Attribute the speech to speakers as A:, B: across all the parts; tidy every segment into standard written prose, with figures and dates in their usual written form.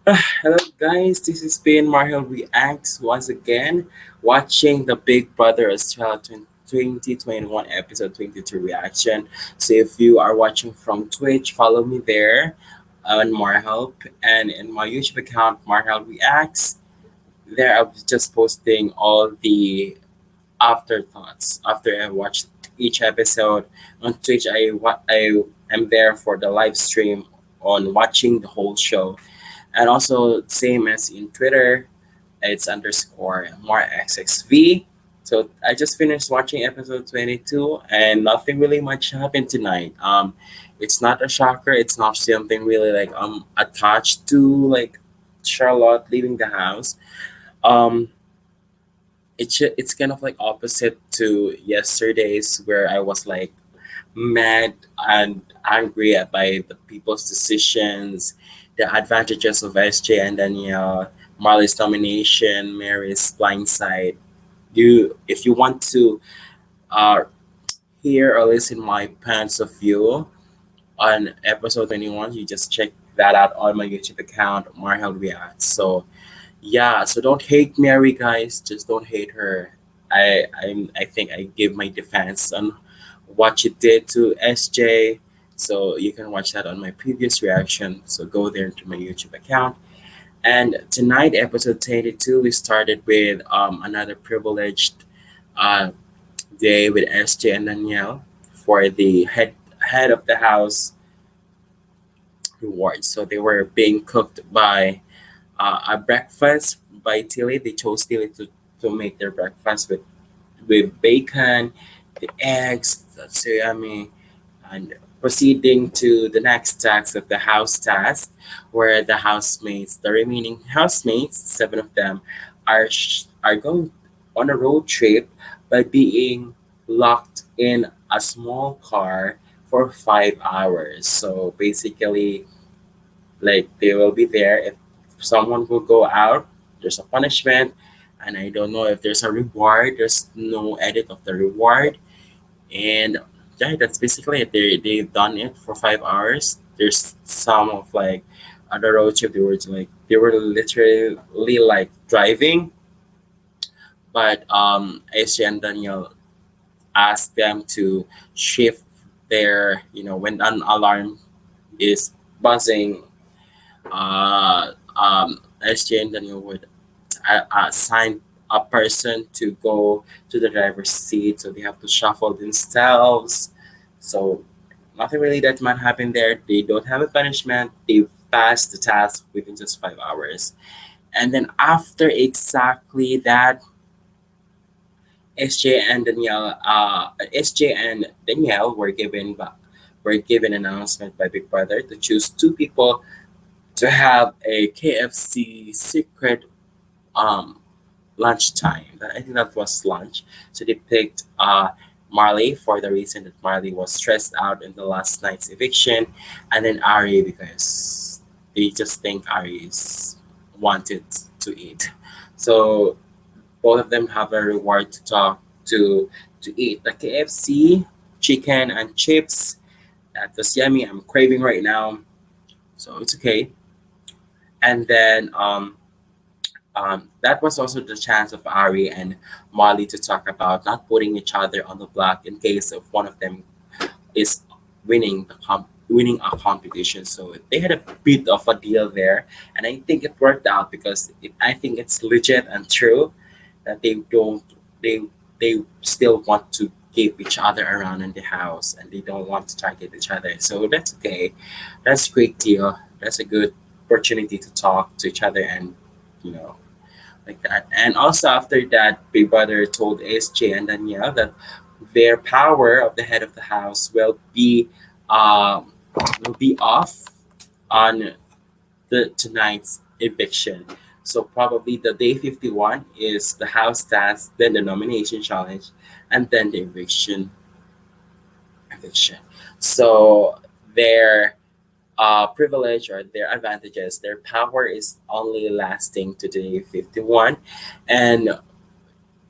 A: Hello guys, this is Ben Marhil Reacts once again, watching the Big Brother Australia 2021 episode 22 reaction. So if you are watching from Twitch, follow me there on Marhel and in my YouTube account Marhel Reacts. There I was just posting all the afterthoughts after I watched each episode. On Twitch I am there for the live stream on watching the whole show, and also same as in Twitter, it's underscore MoreXXV. So I just finished watching episode 22 and nothing really much happened tonight. It's not a shocker. It's not something really like attached to like Charlotte leaving the house. Um, it's kind of like opposite to yesterday's where I was like mad and angry by the people's decisions, the advantages of SJ and Danielle, Marley's nomination, Mary's blindside. If you want to uh, hear or listen my points of view on episode 21, you just check that out on my YouTube account, Marhel Reacts. So yeah, so don't hate Mary, guys. Just don't hate her. I think I give my defense on what she did to SJ. So you can watch that on my previous reaction. So go there to my YouTube account. And tonight, episode 22, we started with another privileged uh, day with SJ and Danielle for the head of the house reward. So they were being cooked by a breakfast by Tilly. They chose Tilly to make their breakfast with bacon, the eggs, that's so yummy, and proceeding to the next task of the house task, where the housemates, the remaining housemates, seven of them, are going on a road trip by being locked in a small car for 5 hours. So basically, like they will be there if someone will go out. There's a punishment, and I don't know if there's a reward. There's no edit of the reward, and yeah, that's basically it. They've done it for 5 hours. There's some of like other road trip. They were literally like driving, but AJ and Daniel asked them to shift their, when an alarm is buzzing, SJ and Daniel would assign a person to go to the driver's seat, so they have to shuffle themselves. So nothing really that might happen there. They don't have a punishment. They passed the task within just 5 hours. And then after exactly that, SJ and Danielle were given an announcement by Big Brother to choose two people to have a KFC secret um lunchtime. I think that was lunch. So they picked Marley for the reason that Marley was stressed out in the last night's eviction, and then Ari because they just think Ari's wanted to eat. So both of them have a reward to talk to eat the KFC chicken and chips. That was yummy. I'm craving right now, so it's okay. And then that was also the chance of Ari and Molly to talk about not putting each other on the block in case of one of them is winning a competition. So they had a bit of a deal there, and I think it worked out because I think it's legit and true that they they still want to keep each other around in the house and they don't want to target each other. So that's okay. That's a great deal. That's a good opportunity to talk to each other and you know like that. And also after that, Big Brother told SJ and Danielle that their power of the head of the house um, will be off on the tonight's eviction. So probably the day 51 is the house task, then the nomination challenge, and then the eviction. So their privilege or their advantages, their power is only lasting to day 51, and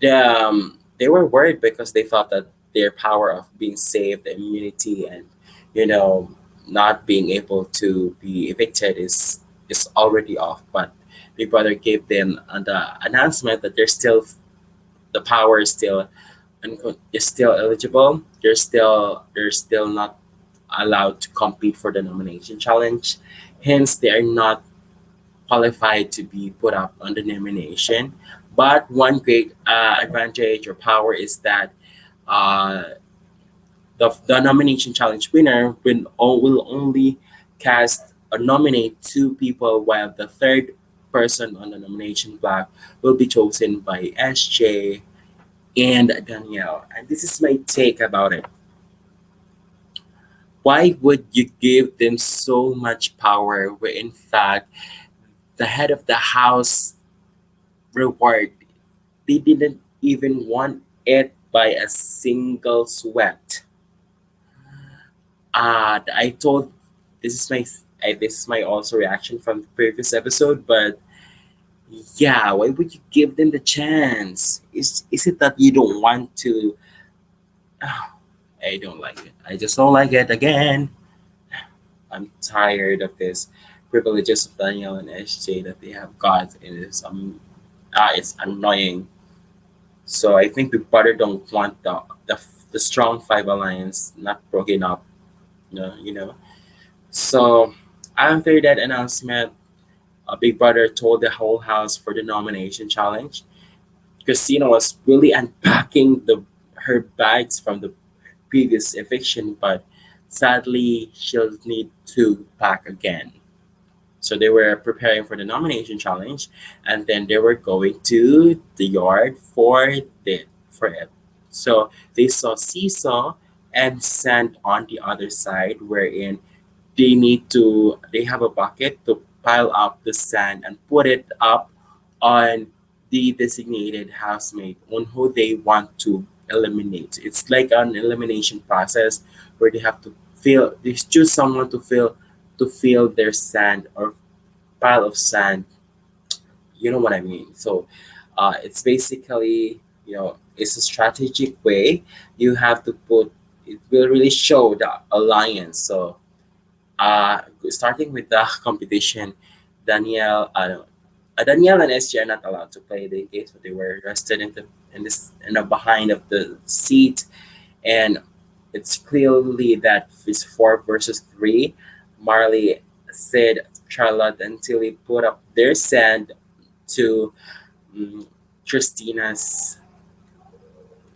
A: they were worried because they thought that their power of being saved, the immunity, and you know not being able to be evicted is already off, but Big Brother gave them the announcement that the power is still eligible. They're still not allowed to compete for the nomination challenge. Hence, they are not qualified to be put up on the nomination. But one great advantage or power is that uh, the nomination challenge winner will only cast or nominate two people, while the third person on the nomination block will be chosen by SJ and Danielle. And this is my take about it. Why would you give them so much power where in fact the head of the house reward, they didn't even want it by a single sweat? I told this is my this is my also reaction from the previous episode, but yeah, why would you give them the chance? Is it that you don't want to? I don't like it. I just don't like it again. I'm tired of this privileges of Daniel and SJ that they have got. It's annoying. So I think Big Brother don't want the strong five alliance not broken up. You know. So after that announcement, Big Brother told the whole house for the nomination challenge. Christina was really unpacking her bags from the previous eviction, but sadly she'll need to pack again. So they were preparing for the nomination challenge, and then they were going to the yard for it. So they saw seesaw and sand on the other side, wherein they have a bucket to pile up the sand and put it up on the designated housemate on who they want to eliminate. It's like an elimination process where they choose someone to fill their sand or pile of sand. You know what I mean? So it's basically, it's a strategic way. You have to put it will really show the alliance. So starting with the competition, Danielle, Danielle and SG are not allowed to play the games, but they were rested in the behind of the seat, and it's clearly that it's 4 versus 3. Marley, Sid, Charlotte, and Tilly put up their sand to um, Christina's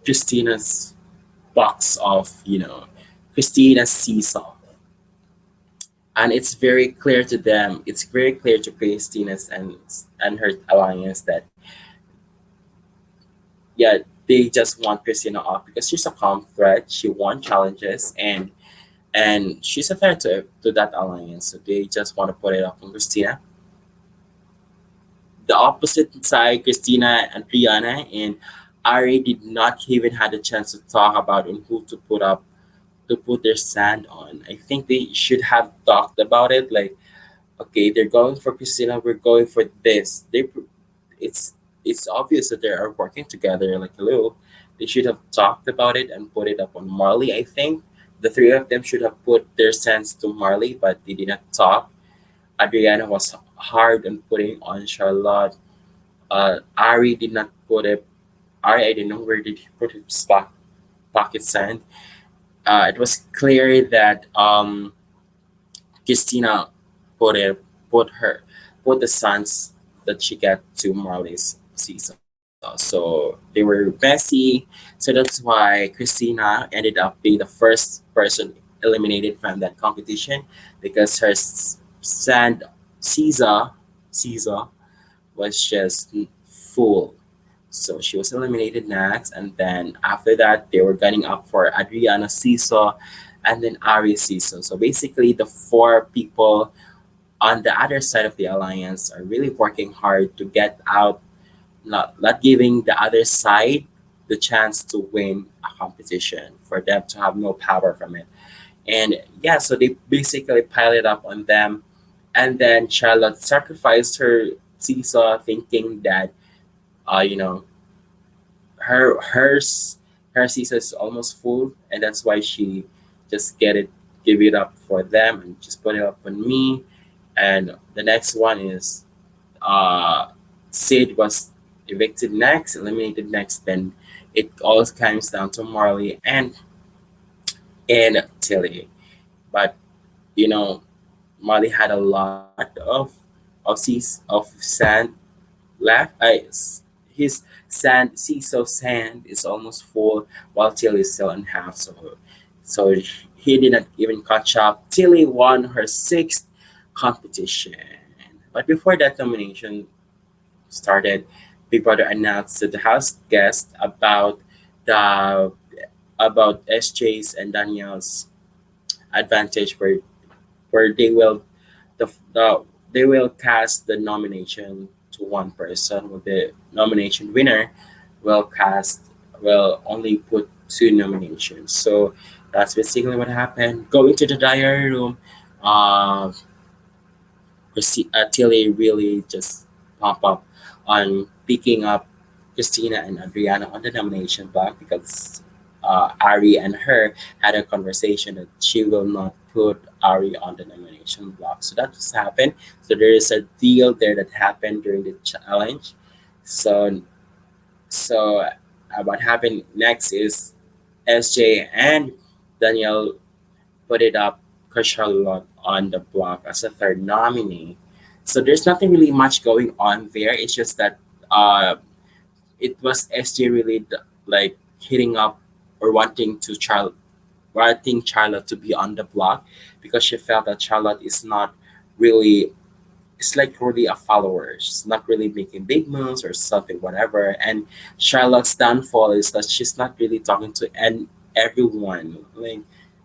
A: Christina's box of Christina's seesaw. And it's very clear to them, it's very clear to Christina's and her alliance that yeah, they just want Christina off because she's a calm threat. She won challenges, and she's a threat to that alliance. So they just want to put it up on Christina. The opposite side, Christina and Brianna and Ari did not even had a chance to talk about on who to put their stand on. I think they should have talked about it. Like, okay, they're going for Christina, we're going for this. It's it's obvious that they are working together. Like, hello, they should have talked about it and put it up on Marley. I think the three of them should have put their sense to Marley, but they did not talk. Adriana was hard on putting on Charlotte. Ari did not put it. Ari, I didn't know where did he put his pocket sand. It was clear that Christina put it, put her, put the sons that she got to Marley's seesaw. So they were messy. So that's why Christina ended up being the first person eliminated from that competition because her sand seesaw was just full. So she was eliminated next, and then after that, they were gunning up for Adriana Seesaw and then Ari Seesaw. So basically, the four people on the other side of the alliance are really working hard to get out, not giving the other side the chance to win a competition for them to have no power from it. And yeah, so they basically pile it up on them. And then Charlotte sacrificed her seesaw, thinking that, uh, you know, hers her season is almost full, and that's why she just give it up for them and just put it up on me. And the next one is uh, Sid was evicted next, eliminated next. Then it all comes down to Marley and Tilly. But you know, Marley had a lot of sand left. His seas of sand is almost full, while Tilly is still in half. So he did not even catch up. Tilly won her sixth competition. But before that nomination started, Big Brother announced to the house guests the about SJ's and Danielle's advantage, where the they will cast the nomination to one person, with the nomination winner will cast will only put two nominations. So that's basically what happened. Going to the diary room, uh, Tilly really just pop up on picking up Christina and Adriana on the nomination block, because Ari and her had a conversation that she will not put Ari on the nomination block. So that just happened. So there is a deal there that happened during the challenge. So what happened next is SJ and Danielle put it up Charlotte on the block as a third nominee. So there's nothing really much going on there. It's just that uh, it was SJ really like hitting up or wanting Charlotte to be on the block, because she felt that Charlotte is not really it's like really a follower. She's not really making big moves or something, whatever. And Charlotte's downfall is that she's not really talking to everyone. Like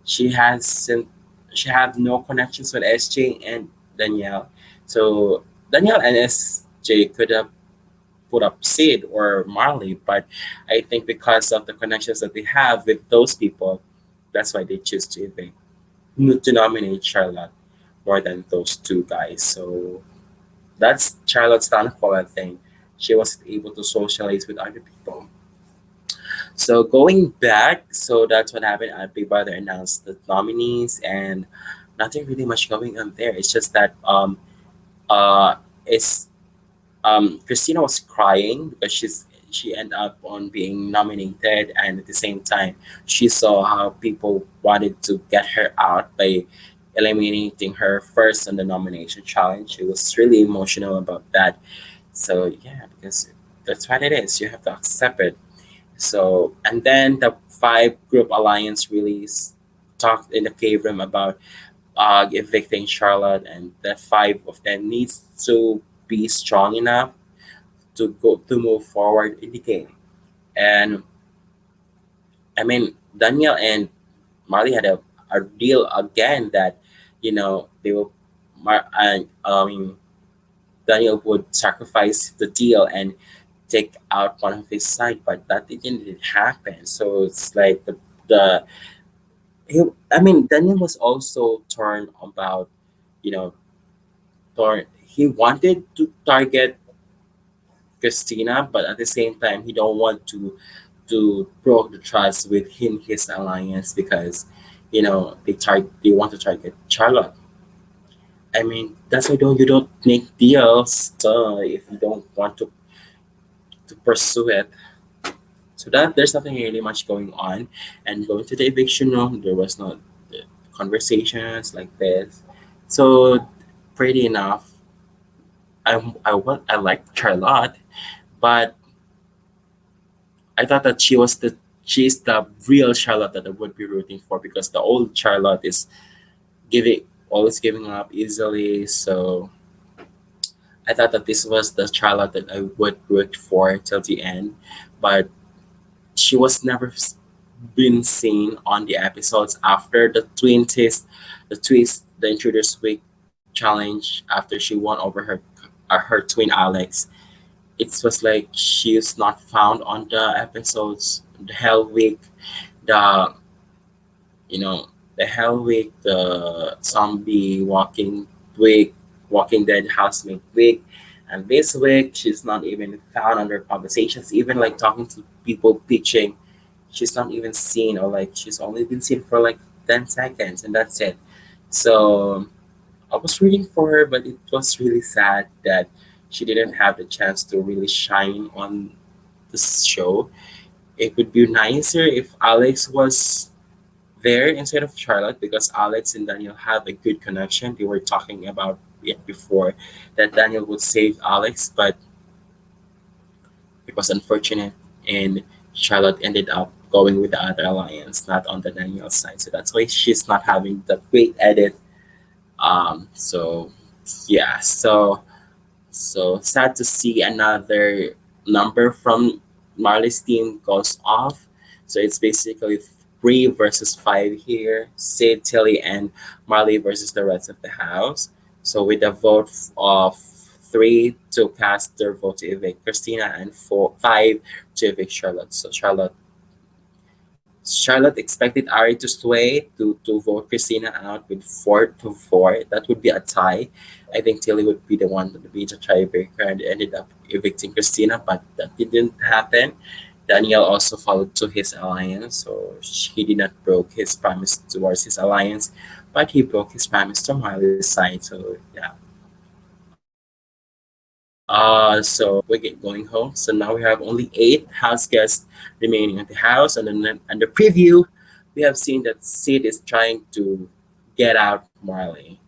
A: she hasn't, she have no connections with SJ and Danielle. So Danielle and SJ could have put up Sid or Marley, but I think because of the connections that they have with those people, that's why they choose to nominate Charlotte more than those two guys. So that's Charlotte's downfall, I think. She wasn't able to socialize with other people. So going back, so that's what happened. Big Brother announced the nominees, and nothing really much going on there. It's just that uh it's Christina was crying because she ended up on being nominated, and at the same time she saw how people wanted to get her out by eliminating her first on the nomination challenge. She was really emotional about that. So yeah, because that's what it is. You have to accept it. So and then the five group alliance really talked in the cave room about evicting Charlotte, and the five of them needs to be strong enough to move forward in the game. And I mean, Daniel and Marley had a deal again that they will and Daniel would sacrifice the deal and take out one of his side, but that didn't happen. So it's like the he, I mean, Daniel was also torn about, you know, he wanted to target Christina, but at the same time, he don't want to broke the trust within his alliance, because they want to target Charlotte. I mean, that's why you don't make deals if you don't want to pursue it. So that there's nothing really much going on. And going to the eviction room, there was no conversations like this. So pretty enough, I like Charlotte, but I thought that she's the real Charlotte that I would be rooting for, because the old Charlotte is giving always giving up easily. So I thought that this was the Charlotte that I would root for till the end, but she was never been seen on the episodes after the Intruders Week challenge, after she won over her twin Alex. It was like she is not found on the episodes. The Hell Week, the the Hell Week, the Zombie Week, Walking Dead Housemate Week, and this week she's not even found under conversations. Even like talking to people pitching, she's not even seen, or like she's only been seen for like 10 seconds, and that's it. So I was rooting for her, but it was really sad that she didn't have the chance to really shine on this show. It would be nicer if Alex was there instead of Charlotte, because Alex and Daniel have a good connection. They were talking about it before that Daniel would save Alex, but it was unfortunate, and Charlotte ended up going with the other alliance, not on the Daniel side. So that's why she's not having the great edit. So yeah, so sad to see another number from Marley's team goes off. So it's basically 3 versus 5 here. Sid, Tilly, and Marley versus the rest of the house. So with a vote of 3 to cast their vote to evict Christina, and 5 to evict Charlotte. So Charlotte expected Ari to sway to vote Christina out with 4-4. That would be a tie. I think Tilly would be the one to be the tiebreaker and ended up evicting Christina, but that didn't happen. Daniel also followed to his alliance, so he did not broke his promise towards his alliance, but he broke his promise to Marley's side. So yeah. So we get going home. So now we have only 8 house guests remaining at the house. And the preview, we have seen that Sid is trying to get out Marley.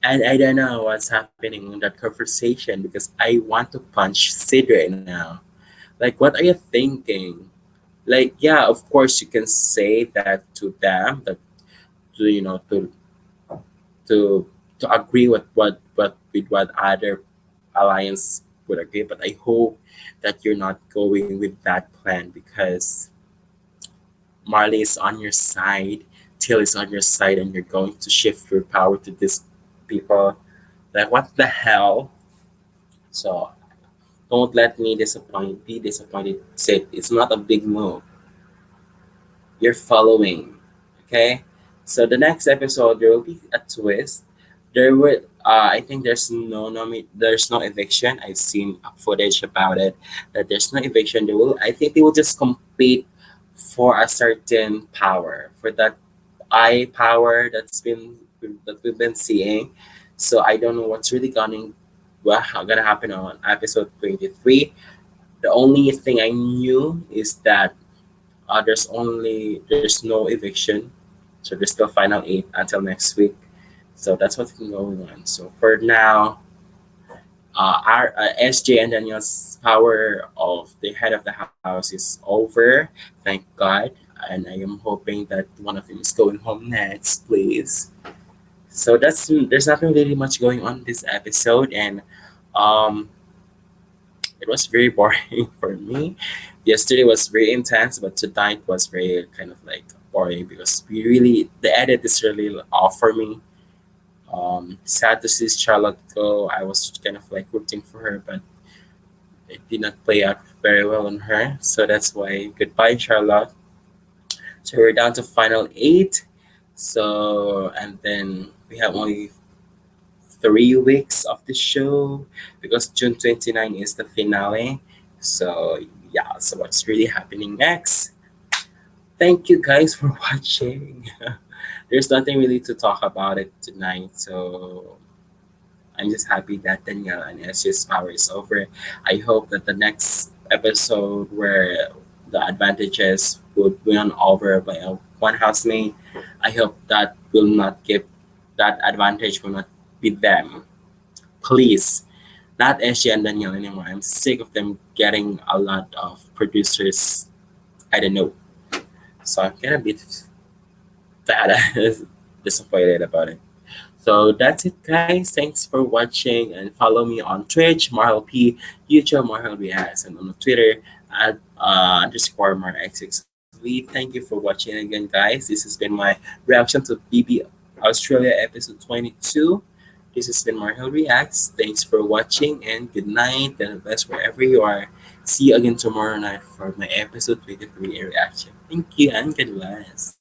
A: And I don't know what's happening in that conversation because I want to punch Sid right now. Like, what are you thinking? Like, yeah, of course you can say that to them, that to to to agree with what other alliance would agree, but I hope that you're not going with that plan because Marley is on your side, Till is on your side, and you're going to shift your power to these people. Like, what the hell? So don't let me be disappointed. Sid, it's not a big move. You're following. Okay? So the next episode there will be a twist. There will I think there's no eviction. I've seen footage about it that there's no eviction. They will I think they will just compete for a certain power, for that eye power that we've been seeing. So I don't know what's really gonna happen on episode 23. The only thing I knew is that there's no eviction, so there's still final 8 until next week. So that's what's been going on. So for now, our SJ and Daniel's power of the head of the house is over. Thank God, and I am hoping that one of them is going home next, please. So there's nothing really much going on this episode, and um, it was very boring for me. Yesterday was very intense, but tonight was very kind of like boring because the edit is really off for me. Sad to see Charlotte go. I was kind of like rooting for her, but it did not play out very well on her. So that's why goodbye, Charlotte. So we're down to final 8. So and then we have only 3 weeks of the show because June 29 is the finale. So yeah, so what's really happening next? Thank you guys for watching. There's nothing really to talk about it tonight, so I'm just happy that Danielle and SJ's power is over. I hope that the next episode where the advantages would win over by one housemate, I hope that advantage will not be them. Please, not SJ and Danielle anymore. I'm sick of them getting a lot of producers. I don't know. So I'm gonna be that disappointed about it. So that's it, guys. Thanks for watching and follow me on Twitch, Marhal P, YouTube, Marhal Reacts, and on Twitter at underscore MarXXV. Thank you for watching again, guys. This has been my reaction to BB Australia episode 22. This has been Marhal Reacts. Thanks for watching and good night and best wherever you are. See you again tomorrow night for my episode 23 reaction. Thank you and God bless.